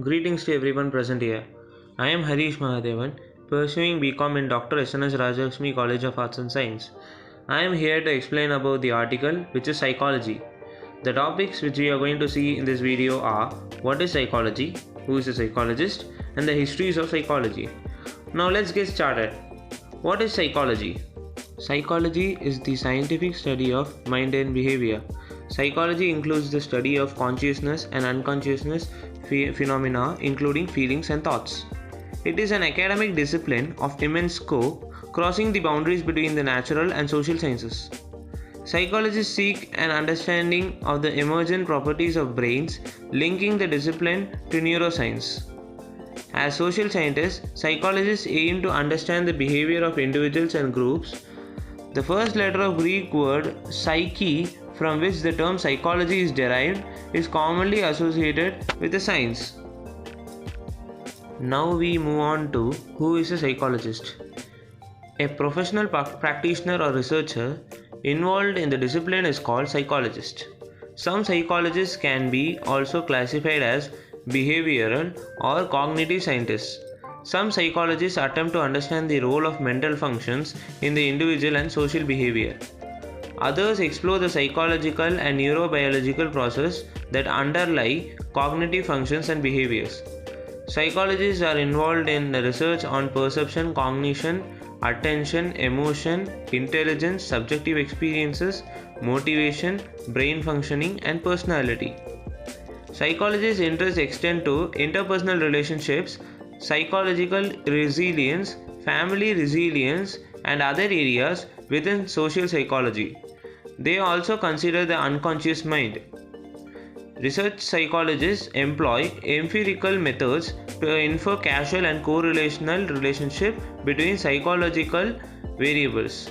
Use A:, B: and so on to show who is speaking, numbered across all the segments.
A: Greetings to everyone present here. I am Harish Mahadevan, pursuing BCom in Dr. S.N.S. Rajashmi College of Arts and Science. I am here to explain about the article, which is psychology. The topics which we are going to see in this video are what is psychology, who is a psychologist, and the histories of psychology. Now let's get started. What is psychology? Psychology is the scientific study of mind and behavior. Psychology includes the study of consciousness and unconsciousness phenomena, including feelings and thoughts. It is an academic discipline of immense scope, crossing the boundaries between the natural and social sciences. Psychologists seek an understanding of the emergent properties of brains, linking the discipline to neuroscience. As social scientists, psychologists aim to understand the behavior of individuals and groups. The first letter of Greek word psyche, from which the term psychology is derived, is commonly associated with the science. Now we move on to who is a psychologist. A professional practitioner or researcher involved in the discipline is called psychologist. Some psychologists can be also classified as behavioral or cognitive scientists. Some psychologists attempt to understand the role of mental functions in the individual and social behavior. Others explore the psychological and neurobiological process that underlie cognitive functions and behaviors. Psychologists are involved in the research on perception, cognition, attention, emotion, intelligence, subjective experiences, motivation, brain functioning, and personality. Psychologists' interests extend to interpersonal relationships, psychological resilience, family resilience, and other areas within social psychology. They also consider the unconscious mind. Research psychologists employ empirical methods to infer causal and correlational relationship between psychological variables.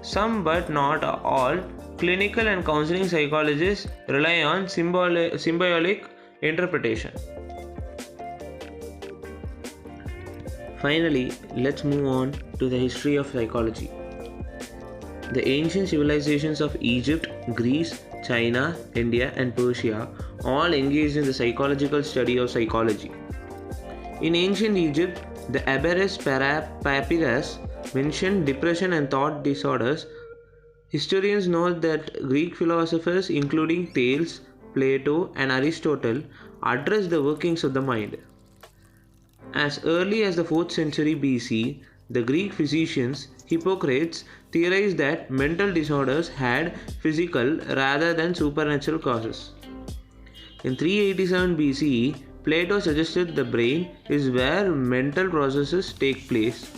A: Some, but not all, clinical and counseling psychologists rely on symbolic interpretation. Finally, let's move on to the history of psychology. The ancient civilizations of Egypt, Greece, China, India, and Persia all engaged in the psychological study of psychology. In ancient Egypt, the Aberes Papyrus mentioned depression and thought disorders. Historians note that Greek philosophers, including Thales, Plato, and Aristotle, addressed the workings of the mind. As early as the 4th century BC, the Greek physicians Hippocrates theorized that mental disorders had physical rather than supernatural causes. In 387 BCE, Plato suggested the brain is where mental processes take place,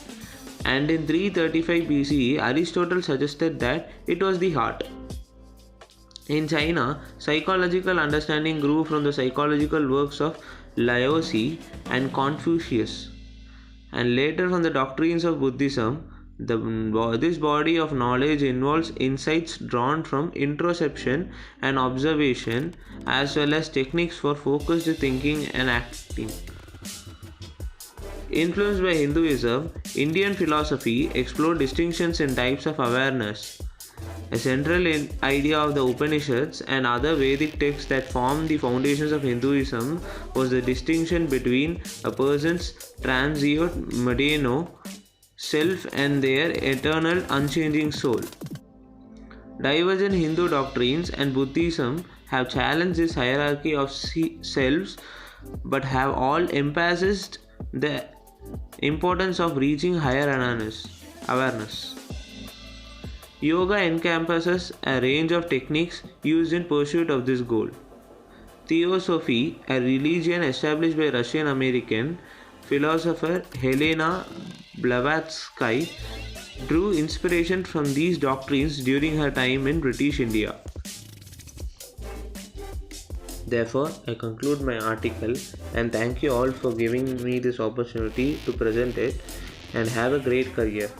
A: and in 335 BCE, Aristotle suggested that it was the heart. In China, psychological understanding grew from the psychological works of Laozi and Confucius, and later from the doctrines of Buddhism. This body of knowledge involves insights drawn from introspection and observation, as well as techniques for focused thinking and acting. Influenced by Hinduism, Indian philosophy explored distinctions in types of awareness. A central idea of the Upanishads and other Vedic texts that form the foundations of Hinduism was the distinction between a person's transient mundane self and their eternal unchanging soul. Divergent Hindu doctrines and Buddhism have challenged this hierarchy of selves, but have all emphasized the importance of reaching higher awareness. Yoga encompasses a range of techniques used in pursuit of this goal. Theosophy, a religion established by Russian-American philosopher Helena Blavatsky, drew inspiration from these doctrines during her time in British India. Therefore, I conclude my article and thank you all for giving me this opportunity to present it, and have a great career.